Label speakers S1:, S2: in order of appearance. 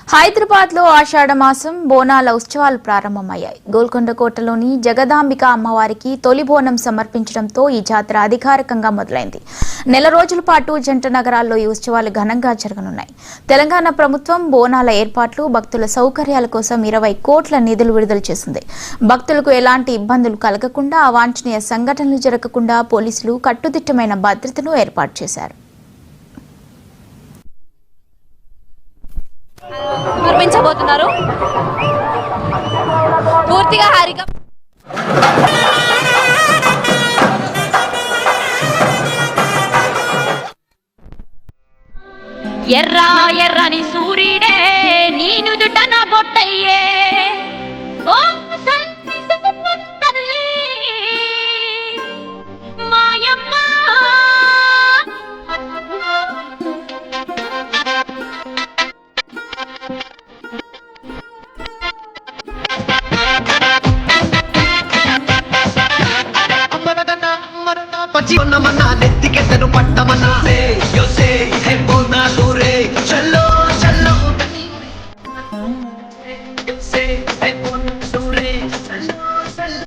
S1: హైదరాబాద్ లో ఆషాఢ మాసం బోనాల ఉత్సవాలు ప్రారంభమయ్యాయి. గోల్కొండ కోటలోని జగదాంబిక అమ్మవారికి తొలి బోనం సమర్పించడంతో ఈ జాతర అధికారికంగా మొదలైంది. నెల రోజుల పాటు జంట నగరాల్లో ఈ ఉత్సవాలు ఘనంగా జరగనున్నాయి. తెలంగాణ ప్రభుత్వం బోనాల ఏర్పాట్లు, భక్తుల సౌకర్యాల కోసం 20 కోట్ల నిధులు విడుదల చేసింది. భక్తులకు ఎలాంటి ఇబ్బందులు కలగకుండా, అవాంఛనీయ సంఘటనలు జరగకుండా పోలీసులు కట్టుదిట్టమైన భద్రతను ఏర్పాటు చేశారు.
S2: నిర్మించబోతున్నారు పూర్తిగా హారిక ఎర్రా ఎర్రని సూర్యుడే నీను దుటన బొట్టయ్యే ఓ తల్లి మాయమ్మ
S3: పచ్చిమన్నా నెత్తికెత్తను పట్టమన్నా yo sé है बोलना दूरे चलो चलो yo sé है बोलना दूरे चलो चलो